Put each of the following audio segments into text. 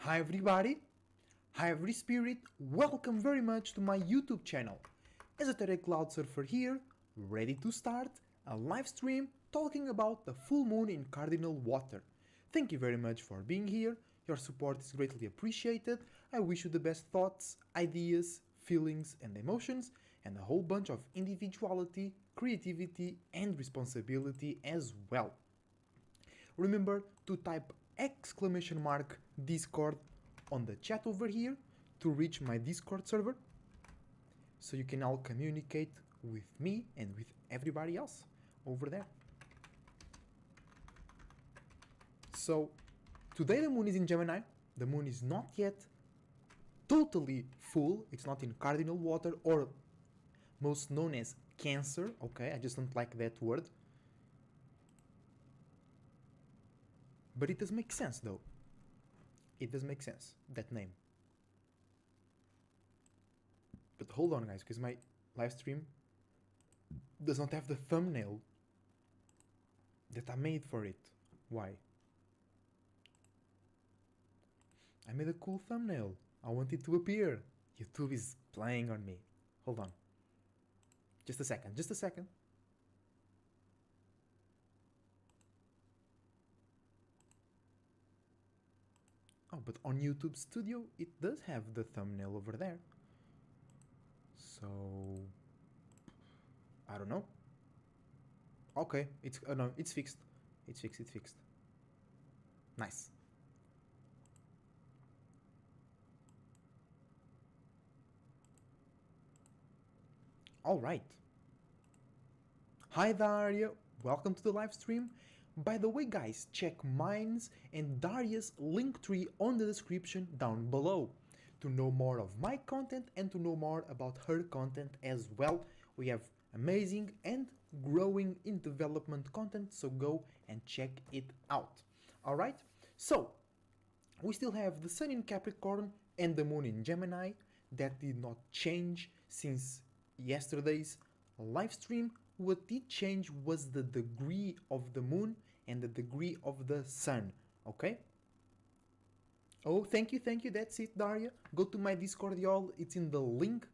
Hi everybody, hi every spirit, welcome very much to my YouTube channel. Esoteric Cloud Surfer here, ready to start a live stream talking about the full moon in Cardinal water. Thank you very much for being here, your support is greatly appreciated. I wish you the best thoughts, ideas, feelings and emotions, and a whole bunch of individuality, creativity and responsibility as well. Remember to type !Discord on the chat over here to reach my Discord server so you can all communicate with me and with everybody else over there. So today the moon is in Gemini. The moon is not yet totally full. It's not in Cardinal water, or most known as Cancer. Okay, I just don't like that word. But it does make sense though. It does make sense, that name. But hold on guys, because my live stream does not have the thumbnail that I made for it. Why? I made a cool thumbnail. I want it to appear. YouTube is playing on me. Hold on. Just a second. Oh, but on YouTube Studio, it does have the thumbnail over there. So, I don't know. Okay, it's no, it's fixed. It's fixed. Nice. All right. Hi Daria, welcome to the live stream. By the way guys, check mine's and Daria's Linktree on the description down below to know more of my content and to know more about her content as well. We have amazing and growing in development content, so go and check it out. Alright, so we still have the Sun in Capricorn and the Moon in Gemini. That did not change since yesterday's live stream. What did change was the degree of the moon and the degree of the sun, okay? Oh, thank you, that's it, Daria. Go to my Discord, y'all. It's in the link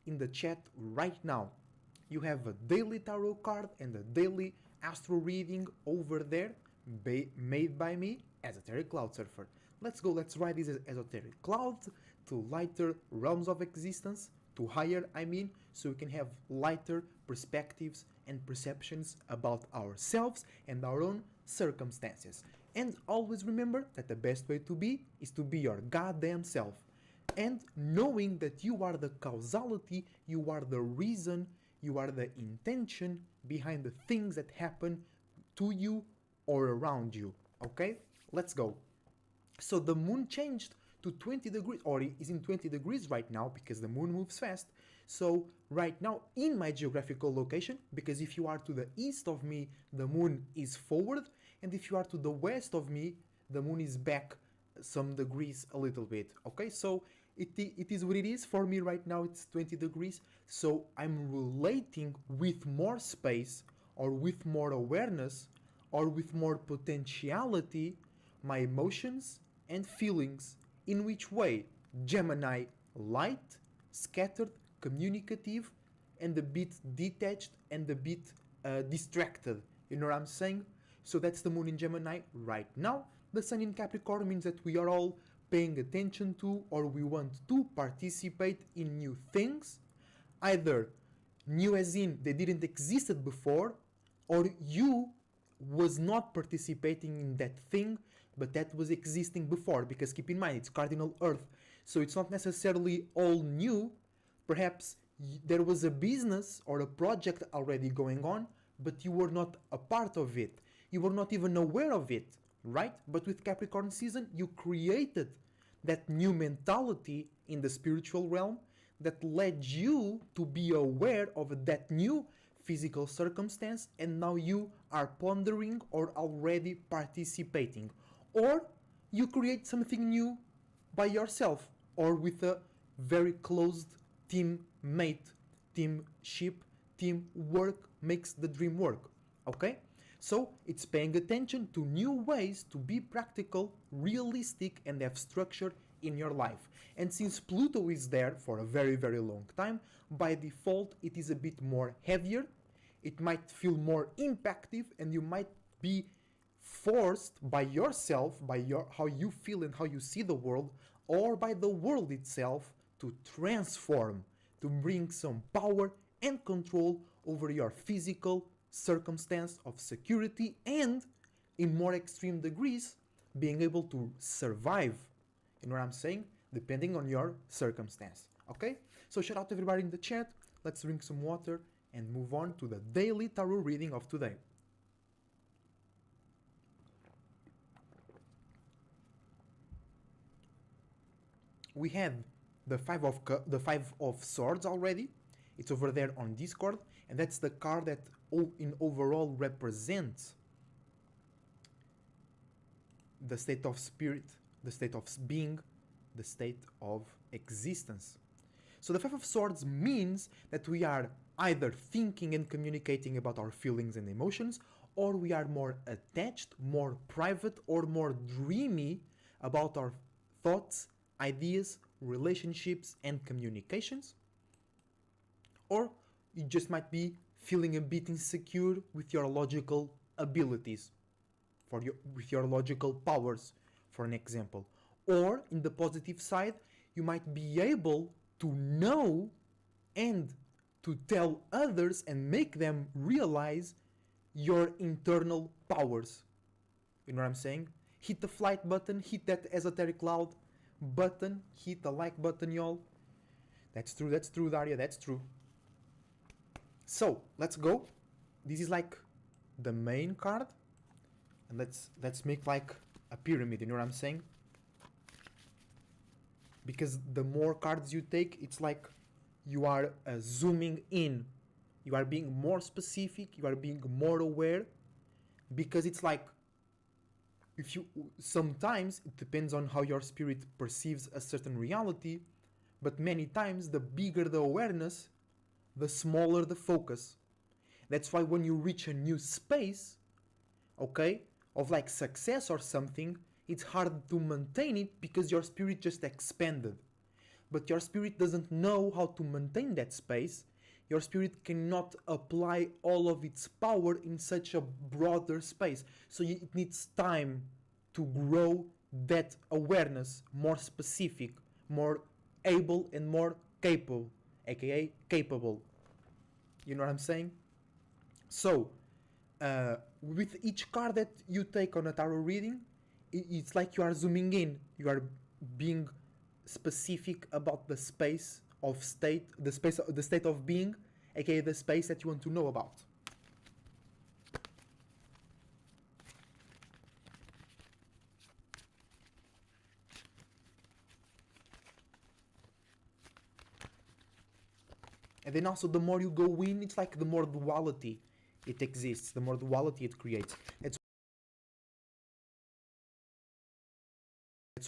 in the chat right now. You have a daily tarot card and a daily astro reading over there, made by me, Esoteric Cloud Surfer. Let's go, let's ride this esoteric cloud to lighter realms of existence, to higher, so we can have lighter perspectives and perceptions about ourselves and our own circumstances. And always remember that the best way to be is to be your goddamn self. And knowing that you are the causality, you are the reason, you are the intention behind the things that happen to you or around you. Okay? Let's go. So the moon changed to 20 degrees, or is in 20 degrees right now because the moon moves fast. So right now in my geographical location, because if you are to the east of me, the moon is forward, and if you are to the west of me, the moon is back some degrees a little bit. Okay, so it is what it is. For me right now it's 20 degrees, so I'm relating with more space, or with more awareness, or with more potentiality, my emotions and feelings. In which way? Gemini, light, scattered, communicative, and a bit detached and a bit distracted. You know what I'm saying? So that's the moon in Gemini right now. The sun in Capricorn means that we are all paying attention to, or we want to participate in new things. Either new as in they didn't existed before, or you was not participating in that thing, but that was existing before, because keep in mind it's Cardinal Earth, so it's not necessarily all new. Perhaps there was a business or a project already going on, but you were not a part of it, you were not even aware of it, right? But with Capricorn season you created that new mentality in the spiritual realm that led you to be aware of that new physical circumstance, and now you are pondering or already participating, or you create something new by yourself or with a very closed teammate. Teamship, teamwork makes the dream work. Okay, So it's paying attention to new ways to be practical, realistic, and have structure in your life. And since Pluto is there for a very, very long time, by default it is a bit more heavier. It might feel more impactive, and you might be forced by yourself, by your how you feel and how you see the world, or by the world itself, to transform, to bring some power and control over your physical circumstance of security, and in more extreme degrees being able to survive, you know what I'm saying, depending on your circumstance. Okay, so shout out to everybody in the chat. Let's drink some water and move on to the daily tarot reading of today. We have the five of swords already. It's over there on Discord, and that's the card that in overall represents the state of spirit, the state of being, the state of existence. So the Five of Swords means that we are either thinking and communicating about our feelings and emotions, or we are more attached, more private, or more dreamy about our thoughts, ideas, relationships, and communications. Or you just might be feeling a bit insecure with your logical abilities, with your logical powers, for an example. Or in the positive side, you might be able to know and to tell others and make them realize your internal powers. You know what I'm saying? Hit the flight button, hit that esoteric loud button, hit the like button, y'all. That's true, Daria, that's true. So, let's go. This is like the main card. And let's make like a pyramid, you know what I'm saying? Because the more cards you take, it's like you are zooming in. You are being more specific, you are being more aware. Because it's like, if you sometimes it depends on how your spirit perceives a certain reality, but many times the bigger the awareness, the smaller the focus. That's why when you reach a new space, okay, of like success or something, it's hard to maintain it because your spirit just expanded. But your spirit doesn't know how to maintain that space. Your spirit cannot apply all of its power in such a broader space. So it needs time to grow that awareness more specific, more able and more capable, aka capable. You know what I'm saying? So, with each card that you take on a tarot reading, it's like you are zooming in. You are being specific about the space of state, the state of being, aka the space that you want to know about. And then also the more you go in, it's like the more duality it exists, the more duality it creates. That's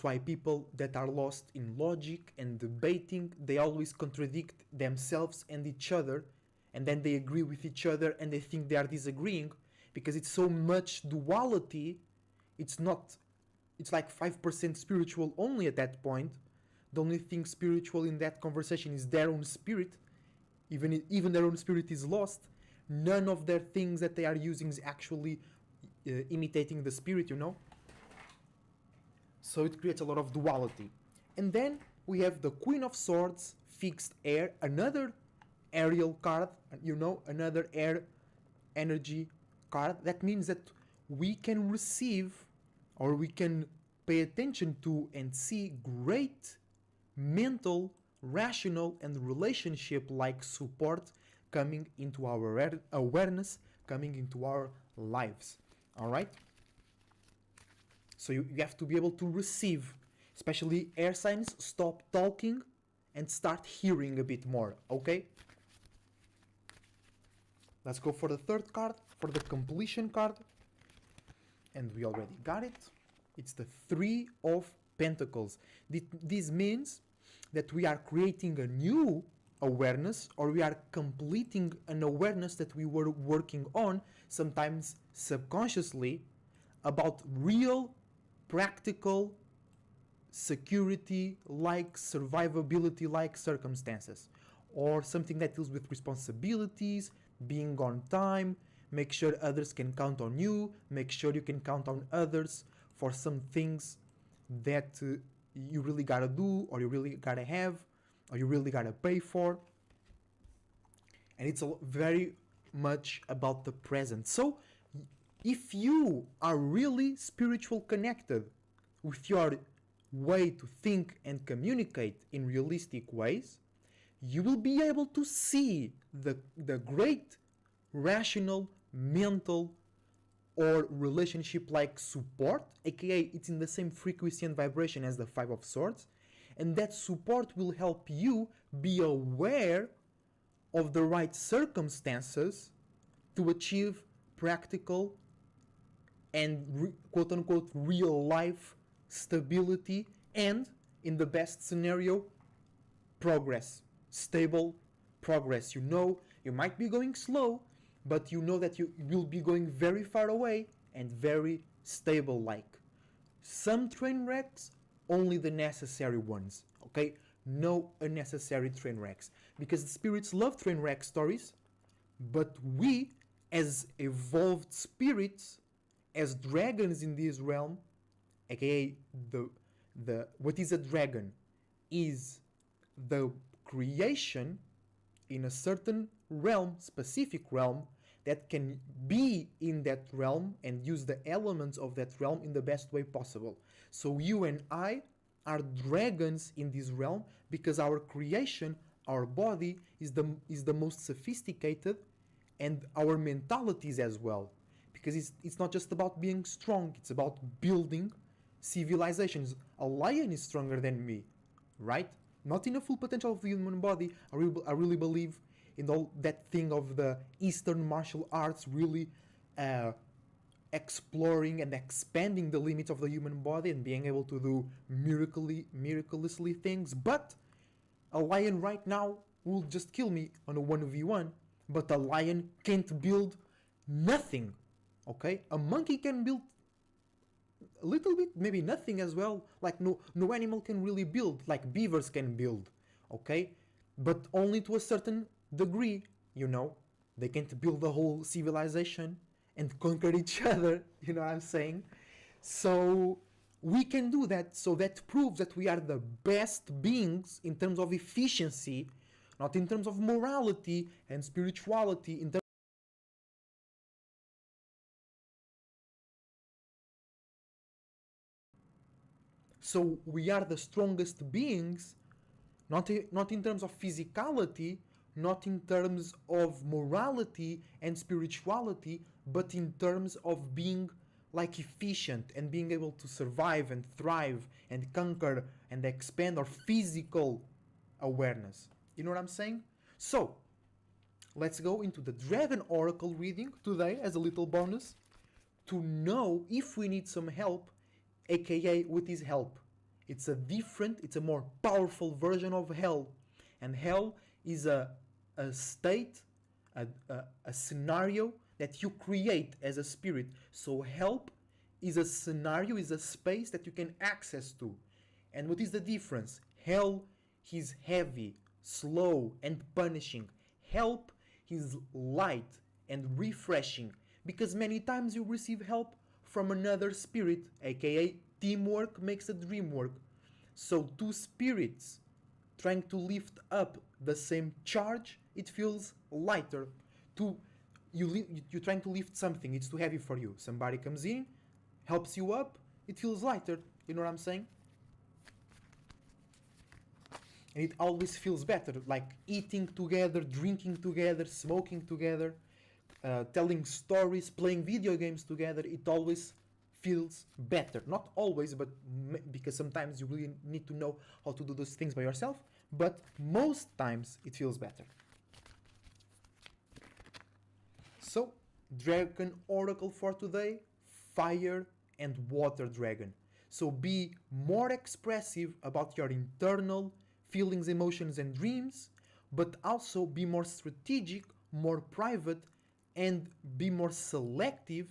why people that are lost in logic and debating, they always contradict themselves and each other, and then they agree with each other and they think they are disagreeing, because it's so much duality. It's like 5% spiritual only at that point. The only thing spiritual in that conversation is their own spirit. Even their own spirit is lost. None of their things that they are using is actually imitating the spirit, you know? So it creates a lot of duality. And then we have the Queen of Swords, fixed air, another aerial card, you know, another air energy card. That means that we can receive, or we can pay attention to and see great mental, rational, and relationship-like support coming into our awareness, coming into our lives. All right? So you have to be able to receive, especially air signs, stop talking and start hearing a bit more, okay? Let's go for the third card, for the completion card. And we already got it. It's the Three of Pentacles. This means that we are creating a new awareness, or we are completing an awareness that we were working on, sometimes subconsciously about real, practical, security like, survivability like circumstances, or something that deals with responsibilities, being on time, make sure others can count on you, make sure you can count on others for some things that you really gotta do, or you really gotta have, or you really gotta pay for. And it's very much about the present. So if you are really spiritual connected with your way to think and communicate in realistic ways, you will be able to see the great rational, mental, or relationship like support, aka it's in the same frequency and vibration as the Five of Swords, and that support will help you be aware of the right circumstances to achieve practical and quote unquote real life stability, and in the best scenario, progress, stable progress. You know, you might be going slow, but you know that you will be going very far away and very stable like. Some train wrecks, only the necessary ones, okay? No unnecessary train wrecks. Because the spirits love train wreck stories, but we, as evolved spirits, as dragons in this realm, aka the what is a dragon is the creation in a certain realm, specific realm, that can be in that realm and use the elements of that realm in the best way possible. So you and I are dragons in this realm because our creation, our body is the most sophisticated, and our mentalities as well. Because it's not just about being strong, it's about building civilizations. A lion is stronger than me, right? Not in the full potential of the human body. I really believe in all that thing of the Eastern martial arts really exploring and expanding the limits of the human body and being able to do miraculously things. But a lion right now will just kill me on a 1v1, but a lion can't build nothing, okay? A monkey can build a little bit, maybe nothing as well. Like no animal can really build, like beavers can build, okay? But only to a certain degree, you know? They can't build a whole civilization and conquer each other, you know what I'm saying? So we can do that, so that proves that we are the best beings in terms of efficiency, not in terms of morality and spirituality, in terms. So we are the strongest beings, not in terms of physicality, not in terms of morality and spirituality, but in terms of being like efficient and being able to survive and thrive and conquer and expand our physical awareness. You know what I'm saying? So, let's go into the Dragon Oracle reading today as a little bonus to know if we need some help, aka with his help. It's a more powerful version of hell. And hell is a state, a scenario that you create as a spirit. So help is a scenario, is a space that you can access to. And what is the difference? Hell is heavy, slow, and punishing. Help is light and refreshing, because many times you receive help from another spirit, aka teamwork makes a dream work. So two spirits trying to lift up the same charge, it feels lighter. You're trying to lift something, it's too heavy for you. Somebody comes in, helps you up, it feels lighter. You know what I'm saying? And it always feels better, like eating together, drinking together, smoking together, telling stories, playing video games together. It always feels better. Not always, but because sometimes you really need to know how to do those things by yourself, but most times it feels better. So, Dragon Oracle for today, Fire and Water Dragon. So be more expressive about your internal feelings, emotions, and dreams, but also be more strategic, more private, and be more selective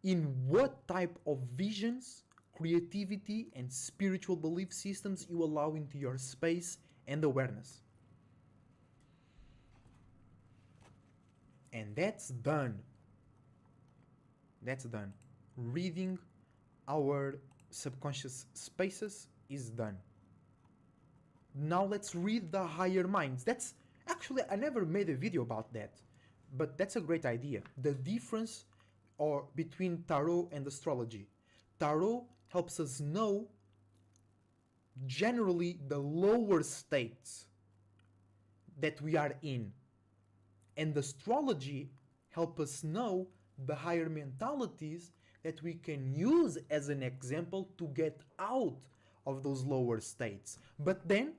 in what type of visions, creativity, and spiritual belief systems you allow into your space and awareness. And that's done. That's done. Reading our subconscious spaces is done. Now let's read the higher minds. That's actually, I never made a video about that, but that's a great idea. The difference or between tarot and astrology. Tarot helps us know generally the lower states that we are in, and astrology help us know the higher mentalities that we can use as an example to get out of those lower states. But then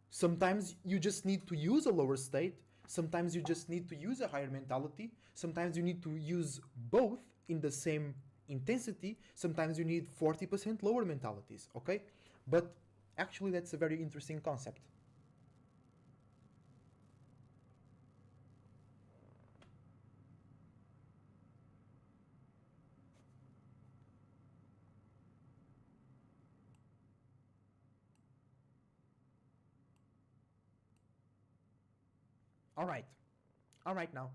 sometimes you just need to use a lower state, sometimes you just need to use a higher mentality, sometimes you need to use both in the same intensity, sometimes you need 40% lower mentalities, okay? But actually that's a very interesting concept. All right. All right now.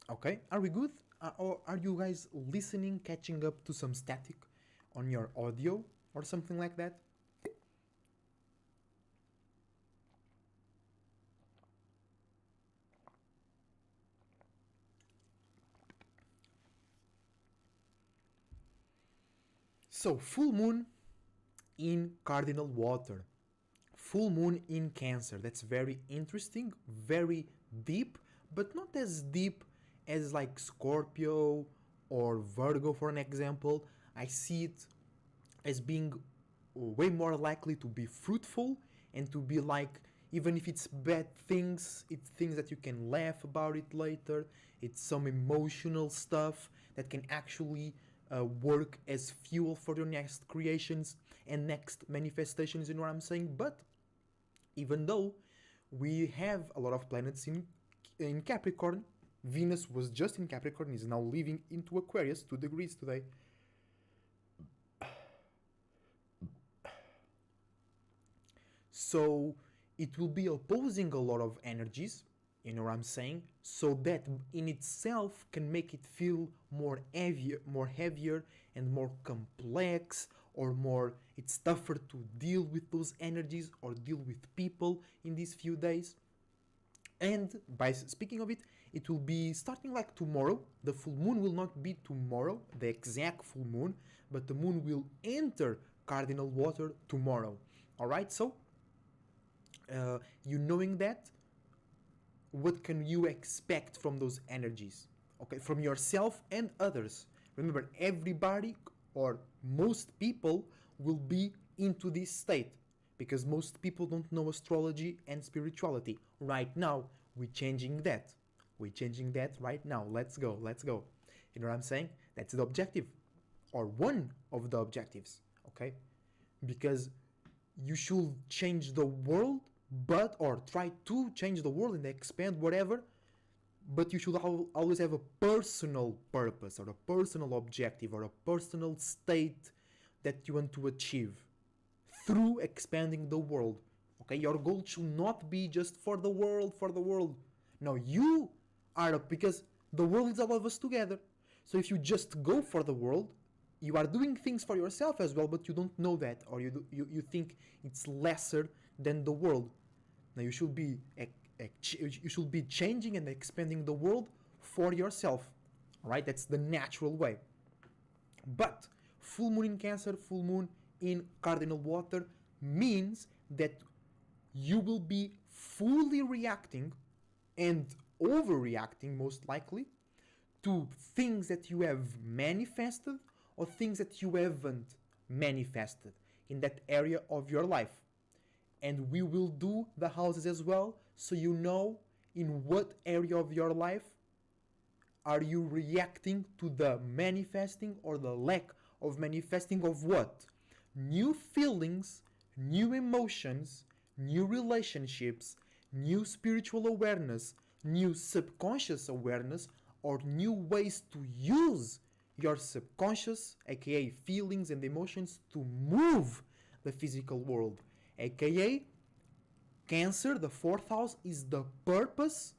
Okay, are we good? Or are you guys listening, catching up to some static on your audio or something like that? So, full moon in cardinal water, full moon in Cancer. That's very interesting, very deep, but not as deep as like Scorpio or Virgo, for an example. I see it as being way more likely to be fruitful and to be like, even if it's bad things, it's things that you can laugh about it later. It's some emotional stuff that can actually work as fuel for your next creations and next manifestations, you know what I'm saying? But even though we have a lot of planets in Capricorn, Venus was just in Capricorn, is now leaving into Aquarius, 2 degrees today. So it will be opposing a lot of energies, you know what I'm saying? So that in itself can make it feel more heavier and more complex, or more, it's tougher to deal with those energies or deal with people in these few days. And by speaking of it, it will be starting like tomorrow. The full moon will not be tomorrow, the exact full moon, but the moon will enter cardinal water tomorrow. All right, so you knowing that, what can you expect from those energies? Okay, from yourself and others. Remember, everybody or most people will be into this state because most people don't know astrology and spirituality. Right now, we're changing that. We're changing that right now. Let's go, let's go. You know what I'm saying? That's the objective, or one of the objectives, okay? Because you should change the world, but, or try to change the world and expand whatever, but you should always have a personal purpose or a personal objective or a personal state that you want to achieve through expanding the world. Okay, your goal should not be just for the world, for the world. No, you are, because the world is all of us together. So if you just go for the world, you are doing things for yourself as well, but you don't know that, or you think it's lesser than the world. Now you should be changing and expanding the world for yourself. All right, that's the natural way. But full moon in Cancer, full moon in cardinal water means that you will be fully reacting and overreacting, most likely, to things that you have manifested or things that you haven't manifested in that area of your life. And we will do the houses as well, so you know in what area of your life are you reacting to the manifesting or the lack of manifesting of what? New feelings, new emotions, new relationships, new spiritual awareness, new subconscious awareness, or new ways to use your subconscious, aka feelings and emotions, to move the physical world, aka Cancer, the fourth house, is the purpose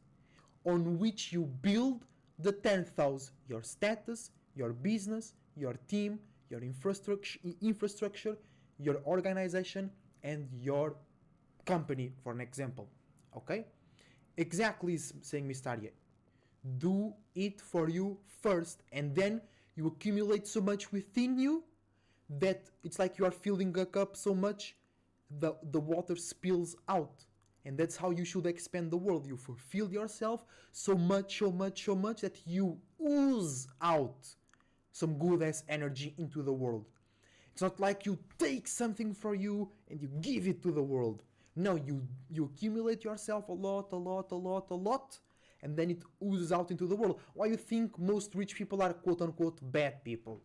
on which you build the 10th house, your status, your business, your team, your infrastructure, your organization, and your company, for an example. Okay? Exactly, is saying Mystaria. Do it for you first, and then you accumulate so much within you that it's like you are filling a cup so much the water spills out. And that's how you should expand the world. You fulfill yourself so much that you ooze out some good ass energy into the world. It's not like you take something for you and you give it to the world. No, you accumulate yourself a lot, and then it oozes out into the world. Why you think most rich people are quote unquote bad people?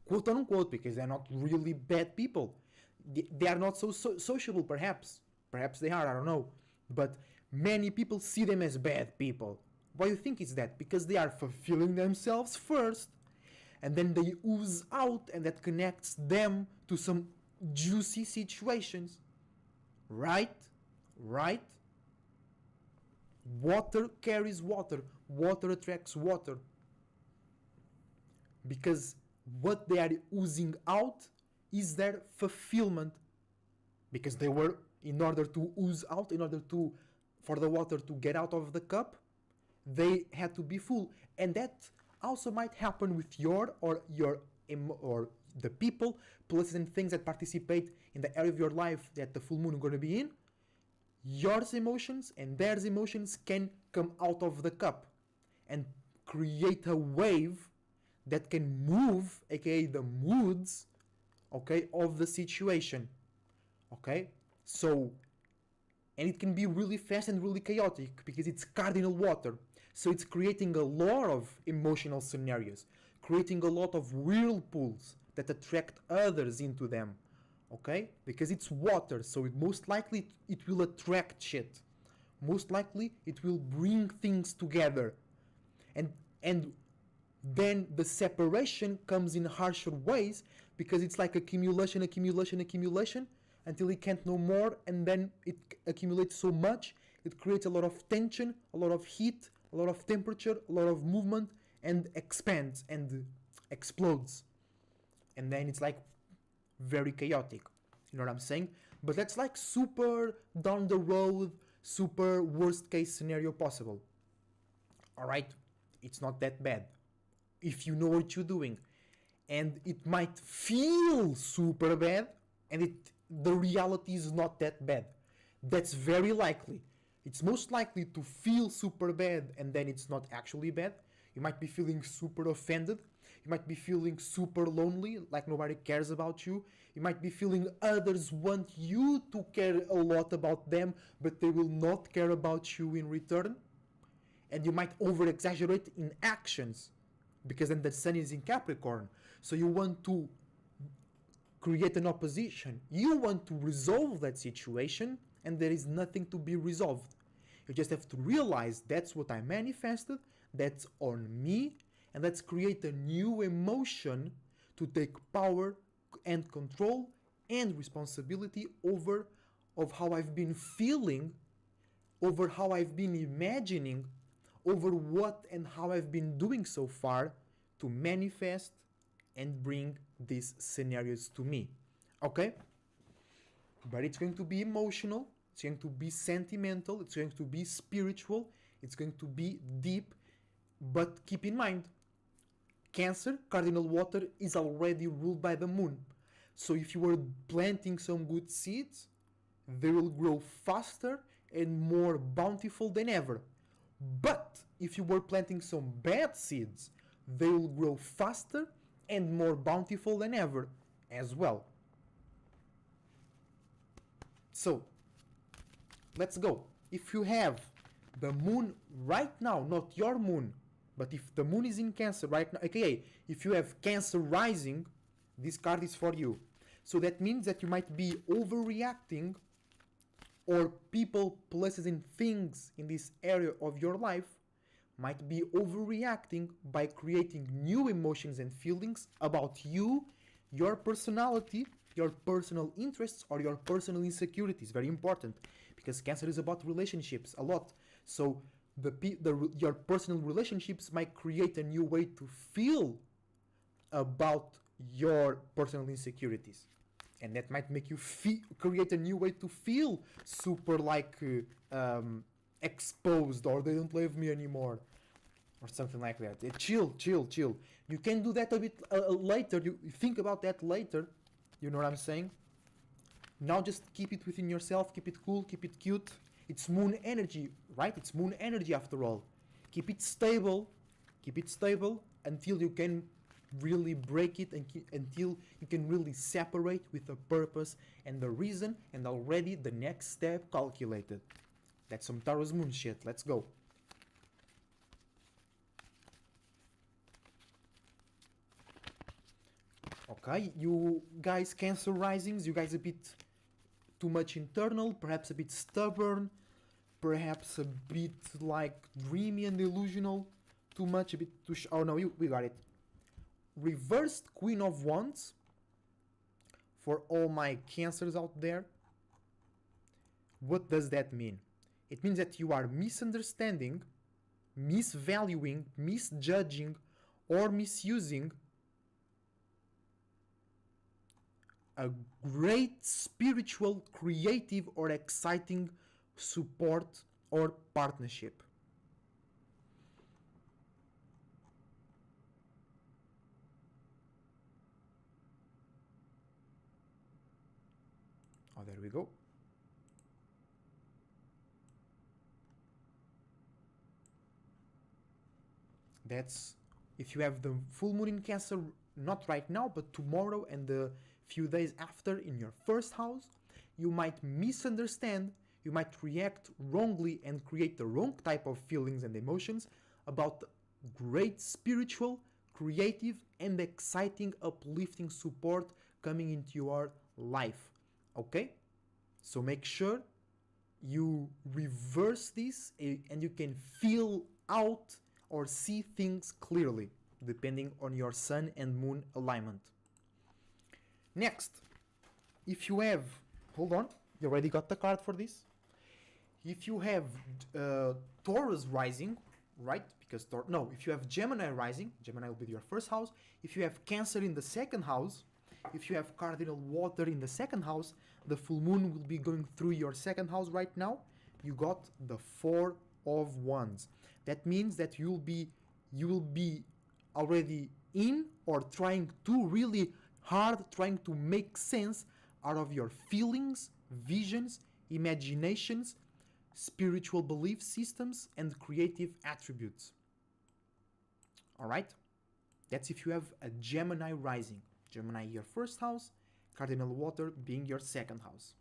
Quote unquote, because they're not really bad people. They are not so sociable, perhaps. Perhaps they are, I don't know. But many people see them as bad people. Why do you think it's that? Because they are fulfilling themselves first. And then they ooze out, and that connects them to some juicy situations. Right? Right? Water carries water. Water attracts water. Because what they are oozing out is their fulfillment. Because they were, in order to ooze out, in order to, for the water to get out of the cup, they had to be full. And that also might happen with your or the people, places and things that participate in the area of your life that the full moon is going to be in. Your emotions and their emotions can come out of the cup and create a wave that can move, aka the moods, okay, of the situation. Okay, so, and it can be really fast and really chaotic because it's cardinal water. So it's creating a lot of emotional scenarios, creating a lot of whirlpools that attract others into them. Okay, because it's water, so most likely it will attract shit. Most likely it will bring things together, and then the separation comes in harsher ways because it's like accumulation until it can't no more, and then it accumulates so much, it creates a lot of tension, a lot of heat, a lot of temperature, a lot of movement, and expands and explodes. And then it's like very chaotic. You know what I'm saying? But that's like super down the road, super worst case scenario possible. Alright? It's not that bad. If you know what you're doing. And it might feel super bad, and the reality is not that bad. That's very likely. It's most likely to feel super bad and then it's not actually bad. You might be feeling super offended. You might be feeling super lonely, like nobody cares about you. You might be feeling others want you to care a lot about them, but they will not care about you in return. And you might over-exaggerate in actions, because then the sun is in Capricorn. So you want to create an opposition. You want to resolve that situation, and there is nothing to be resolved. You just have to realize that's what I manifested, that's on me, and let's create a new emotion to take power and control and responsibility over of how I've been feeling, over how I've been imagining, over what and how I've been doing so far to manifest and bring these scenarios to me. Okay? But it's going to be emotional, it's going to be sentimental, it's going to be spiritual, it's going to be deep, but keep in mind, Cancer, cardinal water, is already ruled by the moon. So if you are planting some good seeds, they will grow faster and more bountiful than ever. But if you were planting some bad seeds, they will grow faster and more bountiful than ever as well. So, let's go. If you have the moon right now, not your moon, But if the moon is in Cancer right now, okay, if you have Cancer rising, this card is for you. So that means that you might be overreacting, or people, places, and things in this area of your life might be overreacting by creating new emotions and feelings about you, your personality, your personal interests, or your personal insecurities. Very important, because Cancer is about relationships a lot. So your personal relationships might create a new way to feel about your personal insecurities, and that might make you create a new way to feel super like exposed, or they don't love me anymore, or something like that. Chill. You can do that a bit later. You think about that later. You know what I'm saying? Now just keep it within yourself. Keep it cool. Keep it cute. It's moon energy, right? It's moon energy after all. Keep it stable. Keep it stable until you can really break it, and until you can really separate with the purpose and the reason, and already the next step calculated. That's some Taurus moon shit. Let's go. Okay, you guys, Cancer risings, you guys a bit too much internal, perhaps a bit stubborn, perhaps a bit like dreamy and delusional, too much, a bit too oh no, we got it. Reversed Queen of Wands for all my Cancers out there. What does that mean? It means that you are misunderstanding, misvaluing, misjudging, or misusing a great spiritual, creative, or exciting support or partnership. Oh, there we go. That's if you have the full moon in Cancer, not right now, but tomorrow and the few days after in your first house, you might misunderstand, you might react wrongly and create the wrong type of feelings and emotions about great spiritual, creative, and exciting, uplifting support coming into your life. Okay? So make sure you reverse this and you can feel out or see things clearly depending on your sun and moon alignment. Next, if you have, hold on, you already got the card for this. If you have Taurus rising, right? Because if you have Gemini rising, Gemini will be your first house. If you have Cancer in the second house, if you have Cardinal water in the second house, the full moon will be going through your second house right now. You got the Four of Wands. That means that you will be already in, or trying to really hard, trying to make sense out of your feelings, visions, imaginations, spiritual belief systems, and creative attributes. Alright? That's if you have a Gemini rising. Gemini your first house, Cardinal water being your second house.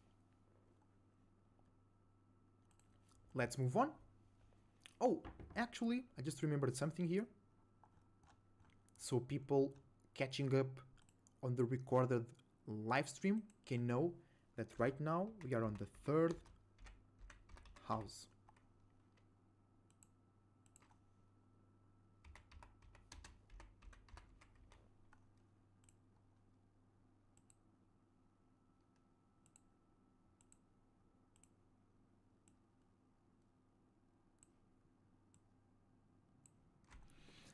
Let's move on. Oh, actually, I just remembered something here. So people catching up on the recorded live stream can know that right now we are on the third house.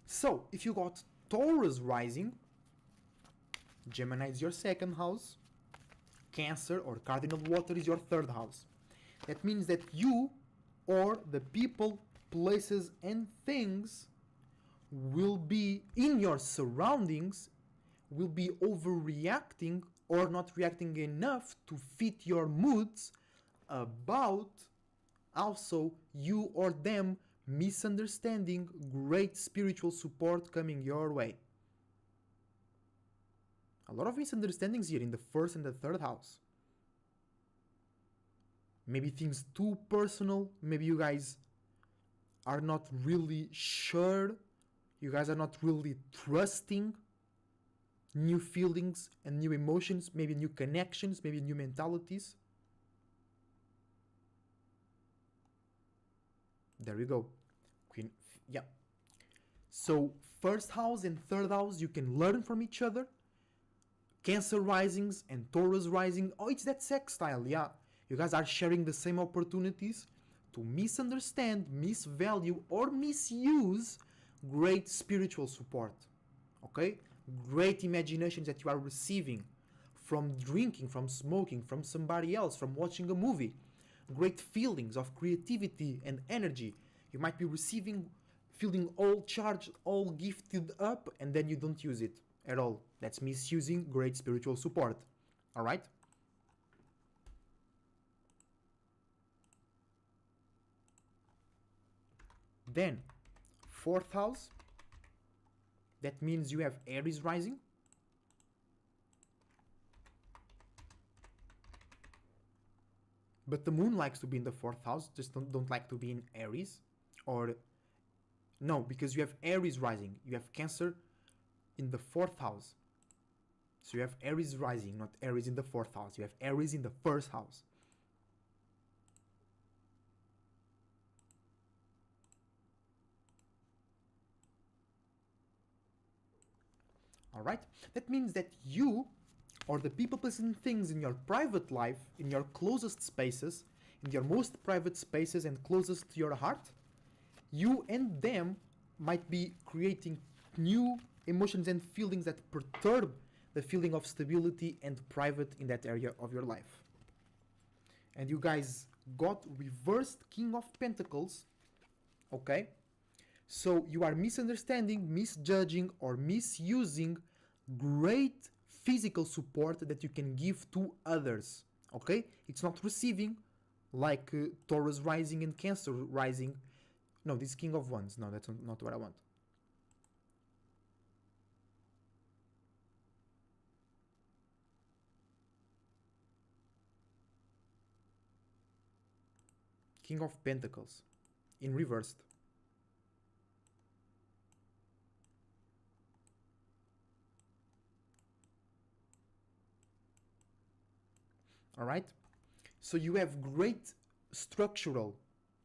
So, if you got Taurus rising, Gemini is your second house, Cancer or Cardinal water is your third house. That means that you, or the people, places, and things will be in your surroundings, will be overreacting or not reacting enough to fit your moods about also you or them misunderstanding great spiritual support coming your way. A lot of misunderstandings here in the first and the third house. Maybe things too personal, maybe you guys are not really sure You guys are not really trusting new feelings and new emotions, maybe new connections, maybe new mentalities. There we go. Queen, yeah. So first house and third house, you can learn from each other. Cancer risings and Taurus rising. Oh, it's that sextile, yeah. You guys are sharing the same opportunities to misunderstand, misvalue, or misuse great spiritual support. Okay? Great imaginations that you are receiving from drinking, from smoking, from somebody else, from watching a movie. Great feelings of creativity and energy. You might be receiving, feeling all charged, all gifted up, and then you don't use it at all. That's misusing great spiritual support. All right? Then, fourth house, that means you have Aries rising. But the moon likes to be in the fourth house, just don't like to be in Aries. Or, no, because you have Aries rising. You have Cancer in the fourth house. So you have Aries rising, not Aries in the fourth house. You have Aries in the first house. Alright? That means that you, or the people, places, and things in your private life, in your closest spaces, in your most private spaces and closest to your heart, you and them might be creating new emotions and feelings that perturb the feeling of stability and private in that area of your life. And you guys got reversed King of Pentacles, okay? So you are misunderstanding, misjudging, or misusing great physical support that you can give to others, okay? It's not receiving like Taurus rising and Cancer rising. No, this King of Wands. No, that's not what I want. King of Pentacles in reversed. All right? So you have great structural,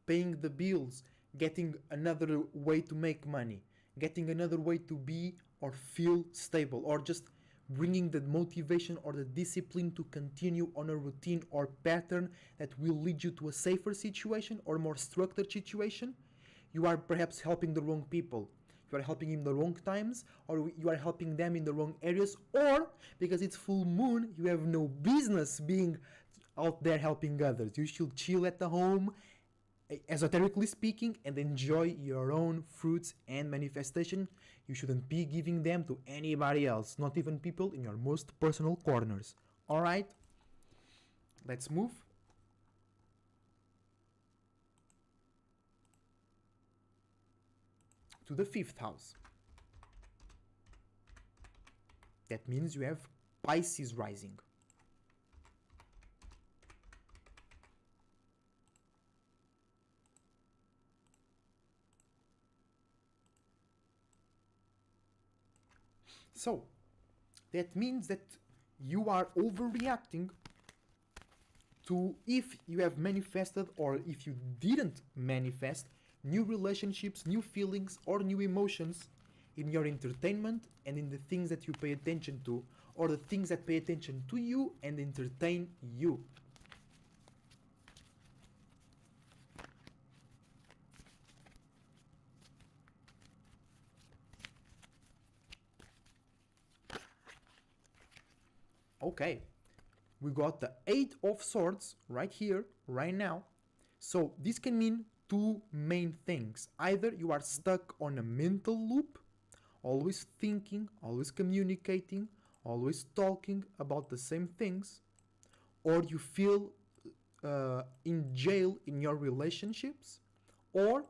paying the bills, getting another way to make money, getting another way to be or feel stable, or just bringing the motivation or the discipline to continue on a routine or pattern that will lead you to a safer situation or more structured situation. You are perhaps helping the wrong people. You are helping in the wrong times, or you are helping them in the wrong areas, or because it's full moon, you have no business being out there helping others. You should chill at the home, esoterically speaking, and enjoy your own fruits and manifestation. You shouldn't be giving them to anybody else, not even people in your most personal corners. Alright? Let's move. To the fifth house. That means you have Pisces rising. So, that means that you are overreacting to, if you have manifested or if you didn't manifest, new relationships, new feelings, or new emotions in your entertainment and in the things that you pay attention to, or the things that pay attention to you and entertain you. Okay, we got the Eight of Swords right here, right now. So this can mean two main things. Either you are stuck on a mental loop, always thinking, always communicating, always talking about the same things, or you feel in jail in your relationships, or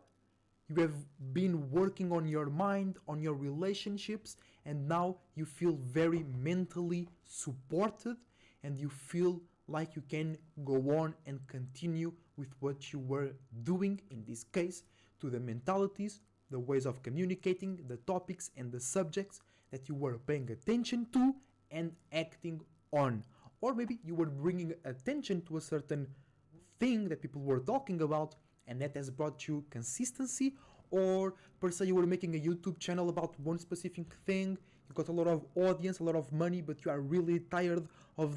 you have been working on your mind, on your relationships, and now you feel very mentally supported and you feel like you can go on and continue with what you were doing, in this case, to the mentalities, the ways of communicating, the topics and the subjects that you were paying attention to and acting on. Or maybe you were bringing attention to a certain thing that people were talking about and that has brought you consistency, or per se you were making a YouTube channel about one specific thing, you got a lot of audience, a lot of money, but you are really tired of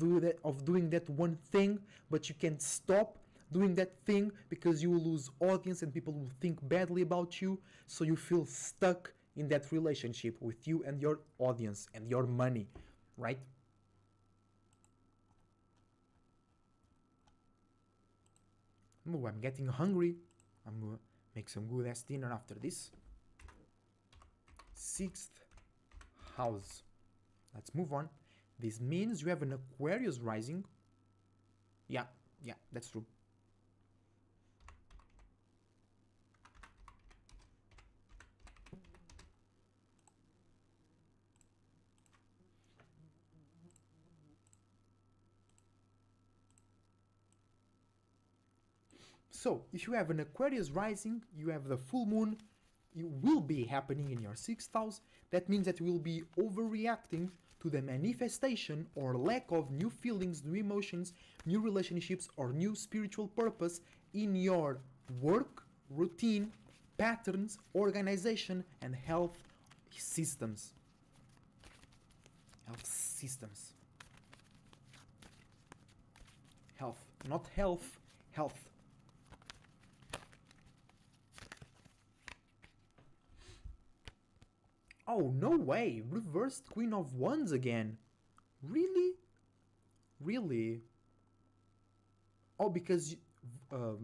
doing that one thing, but you can't stop doing that thing because you will lose audience and people will think badly about you, so you feel stuck in that relationship with you and your audience and your money, right? Oh, I'm getting hungry. I'm gonna make some good ass dinner after this. 6th house. Let's move on. This means you have an Aquarius rising. Yeah, that's true. So, if you have an Aquarius rising, you have the full moon, it will be happening in your 6th house. That means that you will be overreacting to the manifestation or lack of new feelings, new emotions, new relationships, or new spiritual purpose in your work, routine, patterns, organization, and health systems. Health systems. Health, not health, health. Oh, no way! Reversed Queen of Wands again! Really? Really? Oh, because the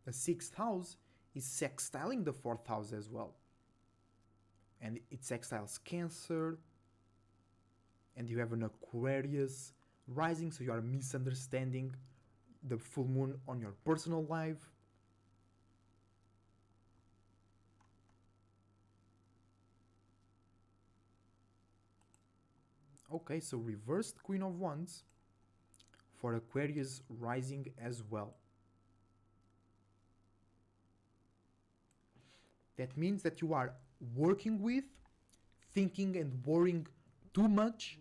6th house is sextiling the 4th house as well. And it sextiles Cancer. And you have an Aquarius rising, so you are misunderstanding the full moon on your personal life. Okay, so reversed Queen of Wands for Aquarius rising as well. That means that you are working with, thinking and worrying too much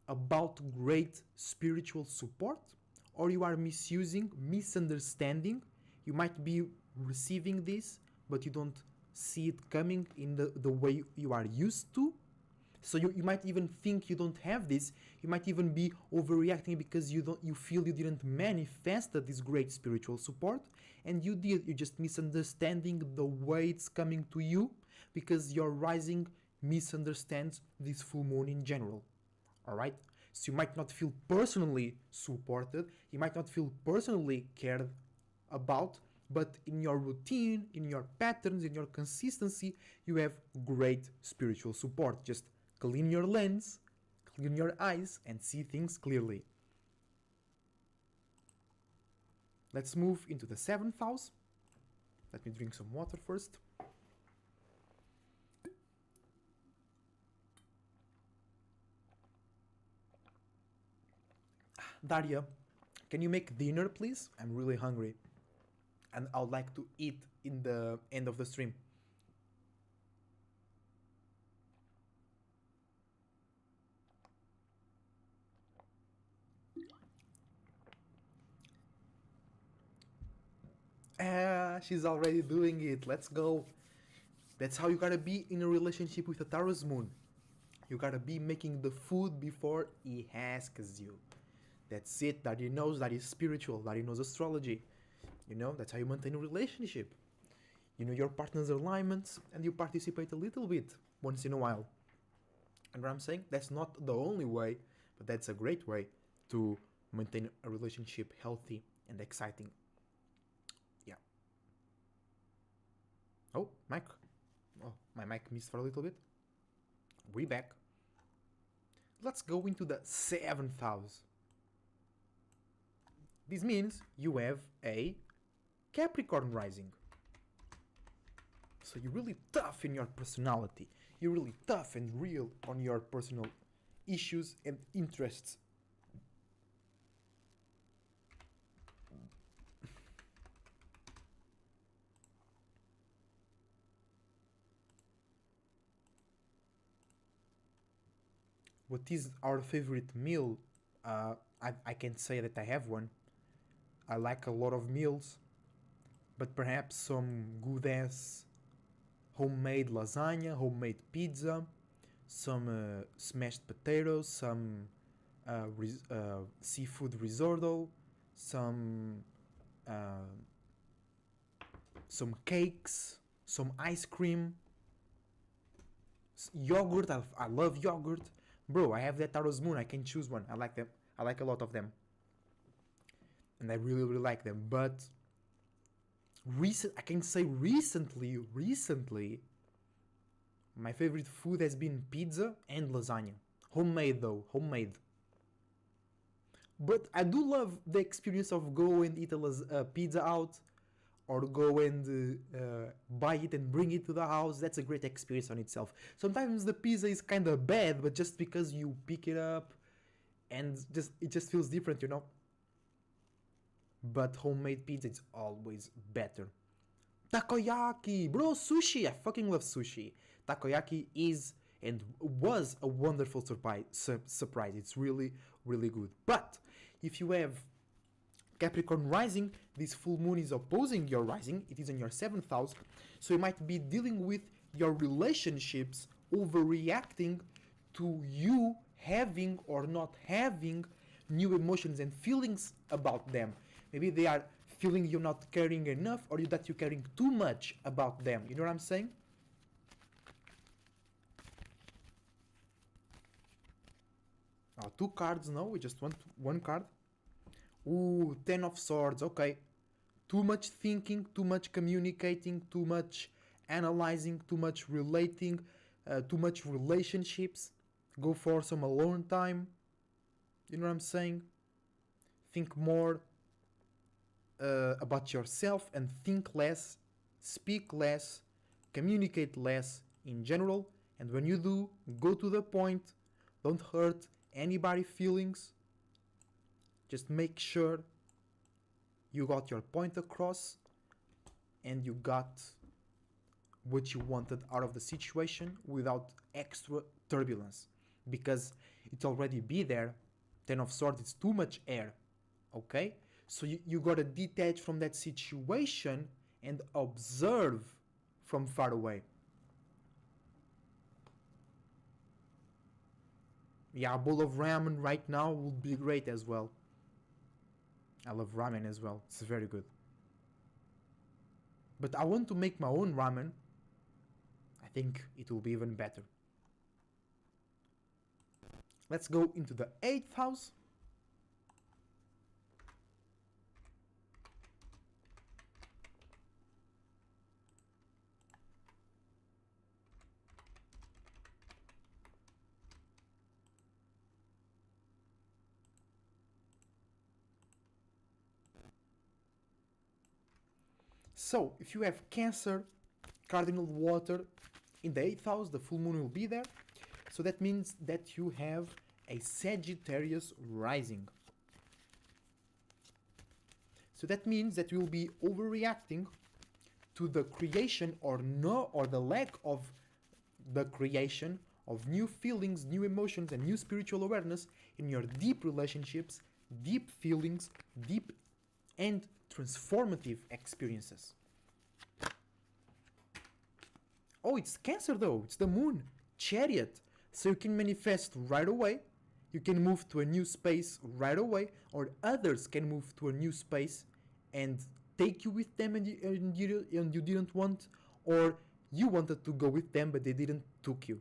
about great spiritual support, or you are misusing, misunderstanding. You might be receiving this, but you don't see it coming in the way you are used to. So you might even think you don't have this. You might even be overreacting because you feel you didn't manifest this great spiritual support, and you did. You're just misunderstanding the way it's coming to you because your rising misunderstands this full moon in general. Alright? So you might not feel personally supported, you might not feel personally cared about, but in your routine, in your patterns, in your consistency, you have great spiritual support. Just clean your lens, clean your eyes, and see things clearly. Let's move into the 7th house. Let me drink some water first. Daria, can you make dinner, please? I'm really hungry. And I would like to eat in the end of the stream. She's already doing it. Let's go. That's how you gotta be in a relationship with a Taurus moon. You gotta be making the food before he asks you. That's it. That he knows that he's spiritual, that he knows astrology. You know, that's how you maintain a relationship. You know your partner's alignments and you participate a little bit once in a while. And what I'm saying, that's not the only way, but that's a great way to maintain a relationship healthy and exciting. Yeah. Oh, mic. Oh, my mic missed for a little bit. We back. Let's go into the 7th house. This means you have a Capricorn rising. So you're really tough in your personality. You're really tough and real on your personal issues and interests. What is our favorite meal? I can say that I have one. I like a lot of meals, but perhaps some good ass homemade lasagna, homemade pizza, some smashed potatoes, some seafood risotto, some uh, some cakes, some ice cream, yogurt. I love yogurt, bro. I have that Taro's Moon. I can choose one. I like them. I like a lot of them, and I really like them. But I can say recently, my favorite food has been pizza and lasagna. Homemade though, homemade. But I do love the experience of go and eat a pizza out, or go and buy it and bring it to the house. That's a great experience on itself. Sometimes the pizza is kind of bad, but just because you pick it up and it just feels different, you know. But homemade pizza is always better. Takoyaki, bro, sushi. I fucking love sushi. Takoyaki is and was a wonderful surprise. It's really good. But if you have Capricorn rising, this full moon is opposing your rising. It is in your 7th house. So you might be dealing with your relationships overreacting to you having or not having new emotions and feelings about them. Maybe they are feeling you're not caring enough, or that you're caring too much about them. You know what I'm saying? Oh, 2 cards, no, we just want 1 card. Ooh, 10 of Swords, okay. Too much thinking, too much communicating, too much analyzing, too much relating, too much relationships. Go for some alone time. You know what I'm saying? Think more about yourself and think less, speak less, communicate less in general. And when you do, go to the point. Don't hurt anybody's feelings. Just make sure you got your point across and you got what you wanted out of the situation without extra turbulence, because it's already be there. 10 of Swords, it's too much air, okay? So you gotta detach from that situation and observe from far away. Yeah, a bowl of ramen right now would be great as well. I love ramen as well. It's very good. But I want to make my own ramen. I think it will be even better. Let's go into the 8th house. So, if you have Cancer, Cardinal water in the 8th house, the full moon will be there. So that means that you have a Sagittarius rising. So that means that you will be overreacting to the creation or the lack of the creation of new feelings, new emotions, and new spiritual awareness in your deep relationships, deep feelings, deep and transformative experiences. Oh, it's Cancer though, it's the moon, Chariot. So you can manifest right away, you can move to a new space right away, or others can move to a new space and take you with them and you didn't want, or you wanted to go with them but they didn't took you.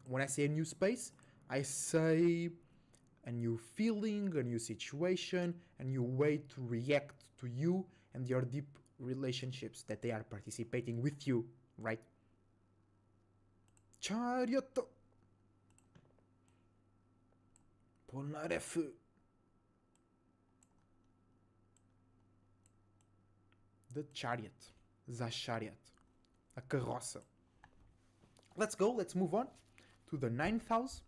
When I say a new space, I say a new feeling, a new situation, a new way to react to you and your deep relationships that they are participating with you, right? Chariot. Polnare feu. The Chariot. The Chariot. A carroça. Let's go, let's move on to the 9th house.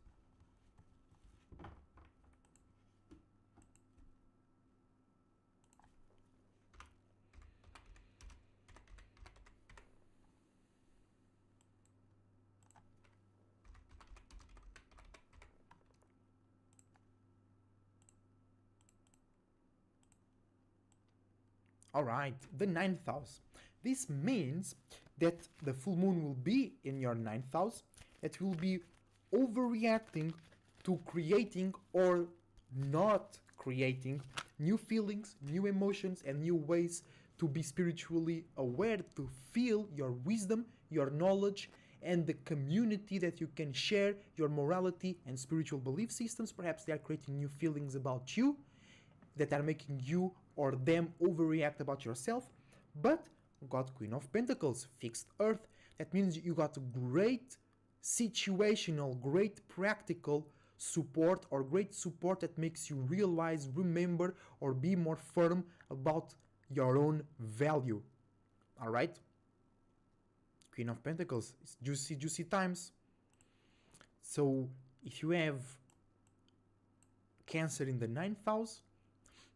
Alright, the ninth house. This means that the full moon will be in your ninth house. It will be overreacting to creating or not creating new feelings, new emotions, and new ways to be spiritually aware, to feel your wisdom, your knowledge, and the community that you can share your morality and spiritual belief systems. Perhaps they are creating new feelings about you that are making you or them overreact about yourself. But got Queen of Pentacles, fixed earth. That means you got great situational, great practical support, or great support that makes you realize, remember, or be more firm about your own value. Alright? Queen of Pentacles, it's juicy, juicy times. So if you have Cancer in the ninth house,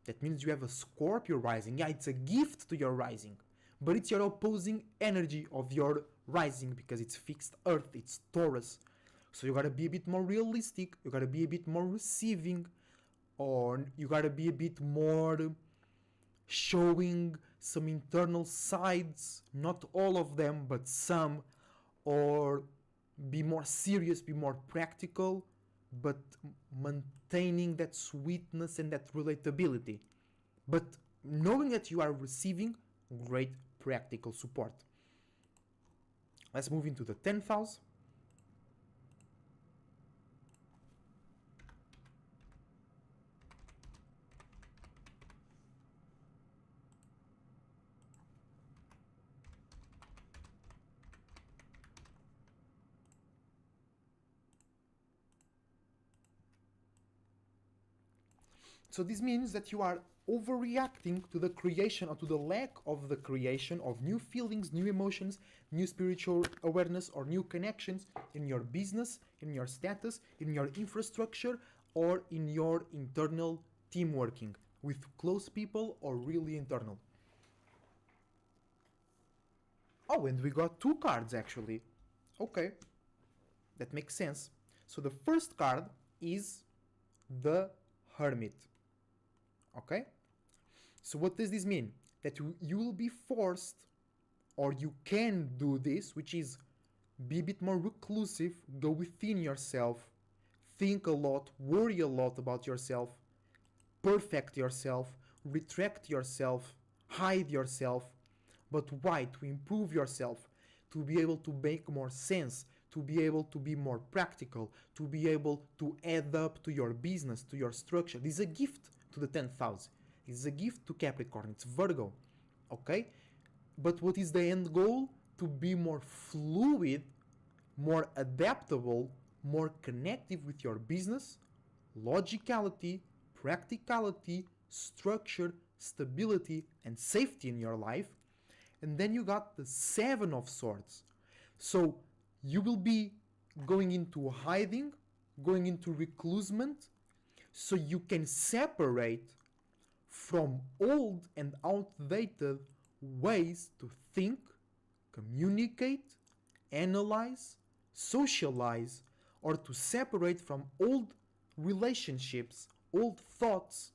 that means you have a Scorpio rising. Yeah, it's a gift to your rising, but it's your opposing energy of your rising because it's fixed earth, it's Taurus. So you gotta be a bit more realistic, you gotta be a bit more receiving, or you gotta be a bit more showing some internal sides, not all of them, but some, or be more serious, be more practical, but maintaining that sweetness and that relatability. But knowing that you are receiving great practical support. Let's move into the 10th house. So this means that you are overreacting to the creation or to the lack of the creation of new feelings, new emotions, new spiritual awareness, or new connections in your business, in your status, in your infrastructure, or in your internal team working with close people or really internal. Oh, and we got two cards actually. Okay, that makes sense. So the first card is the Hermit. Okay? So what does this mean? That you will be forced, or you can do this, which is be a bit more reclusive, go within yourself, think a lot, worry a lot about yourself, perfect yourself, retract yourself, hide yourself. But why? To improve yourself, to be able to make more sense, to be able to be more practical, to be able to add up to your business, to your structure. This is a gift to the 10th house. This is a gift to Capricorn. It's Virgo. Okay? But what is the end goal? To be more fluid, more adaptable, more connective with your business, logicality, practicality, structure, stability, and safety in your life. And then you got the Seven of Swords. So you will be going into hiding, going into reclusement, so you can separate from old and outdated ways to think, communicate, analyze, socialize, or to separate from old relationships, old thoughts,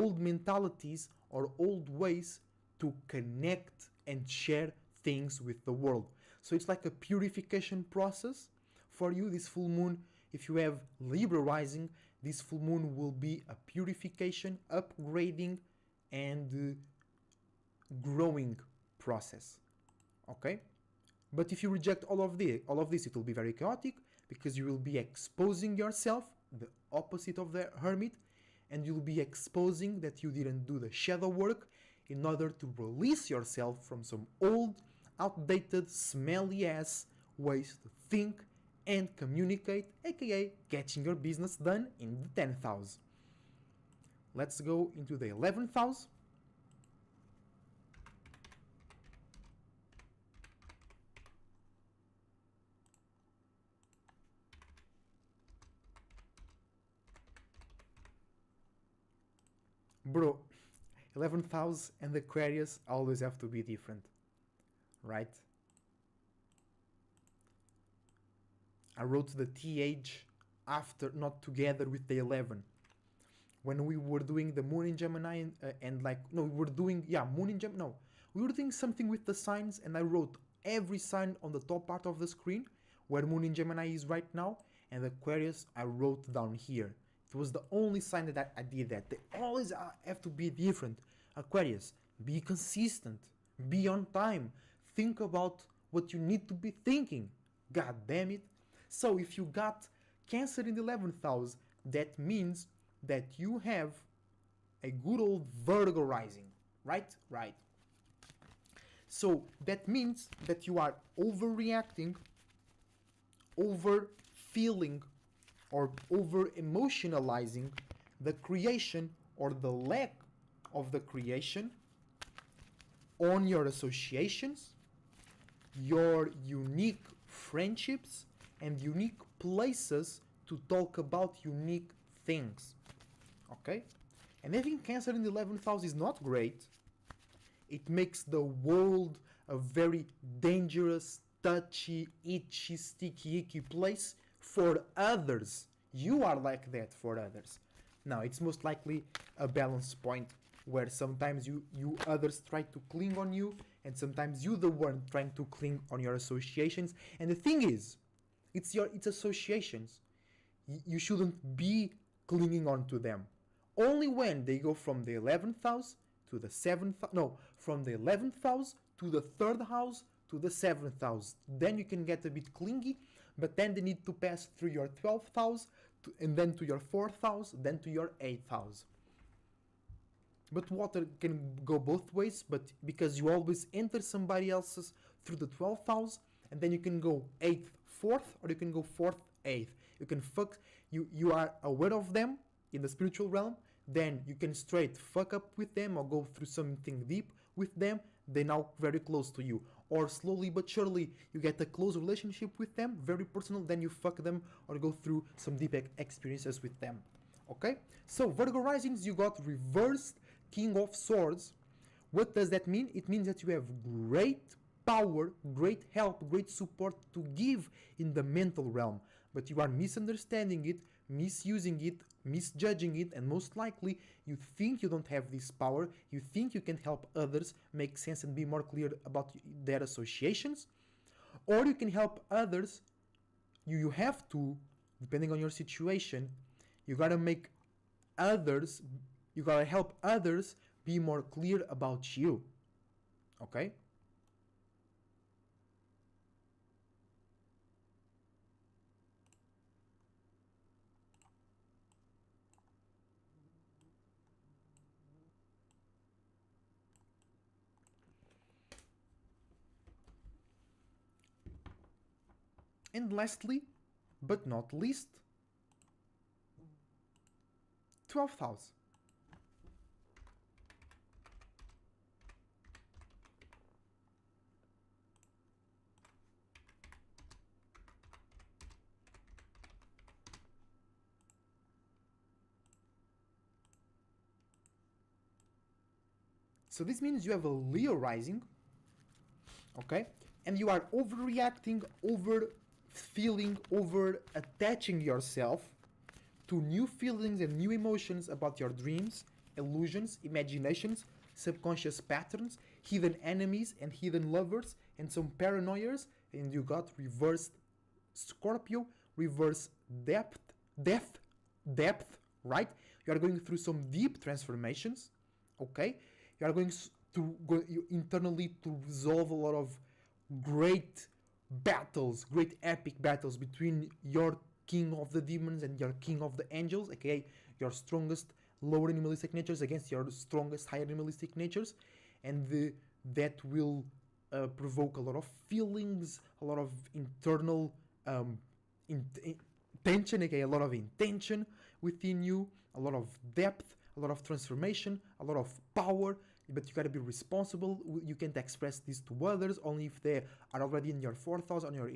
old mentalities, or old ways to connect and share things with the world. So it's like a purification process for you. This full moon, if you have Libra rising, this full moon will be a purification, upgrading, and growing process. Okay? But if you reject all of this, it will be very chaotic because you will be exposing yourself, the opposite of the Hermit, and you'll be exposing that you didn't do the shadow work in order to release yourself from some old, outdated, smelly ass ways to think and communicate, aka getting your business done in the 10th house. Let's go into the 11th house. Bro, 11th house and Aquarius always have to be different, right? I wrote the TH after, not together with the 11. when we were doing the Moon in Gemini and like, no, we were doing, yeah, Moon in Gemini, no. We were doing something with the signs and I wrote every sign on the top part of the screen where Moon in Gemini is right now, and Aquarius I wrote down here. It was the only sign that I did that. They always have to be different. Aquarius, be consistent, be on time, think about what you need to be thinking. God damn it. So if you got Cancer in the 11th house, that means that you have a good old Virgo rising, right? Right. So that means that you are overreacting, over feeling, or over emotionalizing the creation or the lack of the creation on your associations, your unique friendships, and unique places to talk about unique things. Okay? And having Cancer in the 11th house is not great. It makes the world a very dangerous, touchy, itchy, sticky, icky place for others. You are like that for others. Now, it's most likely a balance point where sometimes you others try to cling on you, and sometimes you the one trying to cling on your associations. And the thing is, it's associations. You shouldn't be clinging on to them. Only when they go from the 11th house to the 7th, no, from the 11th house to the 3rd house to the 7th house. Then you can get a bit clingy, but then they need to pass through your 12th house, and then to your 4th house, then to your 8th house. But water can go both ways, but because you always enter somebody else's through the 12th house, and then you can go 8th, 4th, or you can go 4th, 8th. You can fuck, you are aware of them in the spiritual realm, then you can straight fuck up with them or go through something deep with them. They're now very close to you. Or slowly but surely you get a close relationship with them, very personal, then you fuck them or go through some deep experiences with them. Okay? So Virgo risings, you got reversed King of Swords. What does that mean? It means that you have great power, great help, great support to give in the mental realm, but you are misunderstanding it, misusing it, misjudging it, and most likely you think you don't have this power, you think you can help others make sense and be more clear about their associations, or you can help others, you have to, depending on your situation, you gotta make others, you gotta help others be more clear about you. Okay? And lastly, but not least, 12th house. So this means you have a Leo rising, okay? And you are overreacting, over feeling, over attaching yourself to new feelings and new emotions about your dreams, illusions, imaginations, subconscious patterns, hidden enemies and hidden lovers, and some paranoias, and you got reversed Scorpio, reverse depth, right? You are going through some deep transformations, okay? You are going to go internally to resolve a lot of great battles, great epic battles between your king of the demons and your king of the angels, aka your strongest lower animalistic natures against your strongest higher animalistic natures, and that will provoke a lot of feelings, a lot of internal tension, aka a lot of intention within you, a lot of depth, a lot of transformation, a lot of power, but you gotta be responsible. You can't express this to others, only if they are already in your 4th house, on your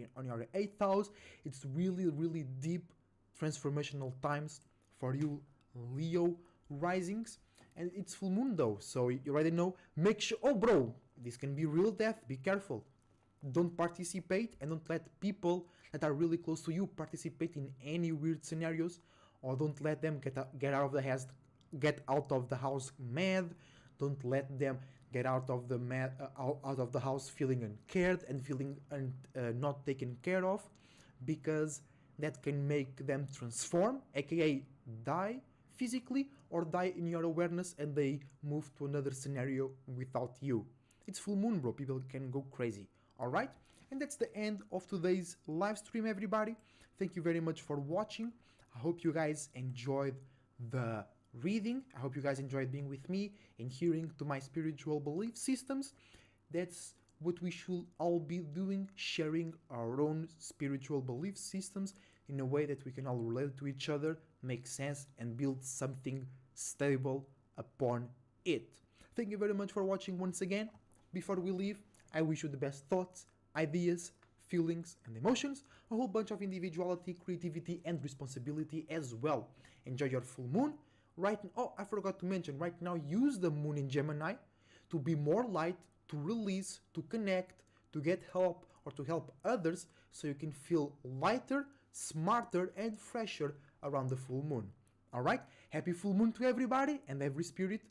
8th house. It's really, really deep transformational times for you Leo risings. And it's full moon though, so you already know. Make sure, oh bro, this can be real death, be careful. Don't participate, and don't let people that are really close to you participate in any weird scenarios, or don't let them get out of the get out of the house mad. Don't let them get out of the out of the house feeling uncared and feeling not taken care of, because that can make them transform, aka die physically or die in your awareness, and they move to another scenario without you. It's full moon, bro. People can go crazy. All right? And that's the end of today's live stream, everybody. Thank you very much for watching. I hope you guys enjoyed the reading. I hope you guys enjoyed being with me and hearing to my spiritual belief systems. That's what we should all be doing, sharing our own spiritual belief systems in a way that we can all relate to each other, make sense, and build something stable upon it. Thank you very much for watching once again. Before we leave, I wish you the best thoughts, ideas, feelings, and emotions, a whole bunch of individuality, creativity, and responsibility as well. Enjoy your full moon. Right now, oh, I forgot to mention, right now use the moon in Gemini to be more light, to release, to connect, to get help, or to help others, so you can feel lighter, smarter, and fresher around the full moon. Alright? Happy full moon to everybody and every spirit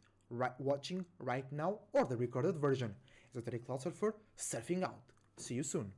watching right now or the recorded version. Esoteric Cloud Surfer, surfing out. See you soon.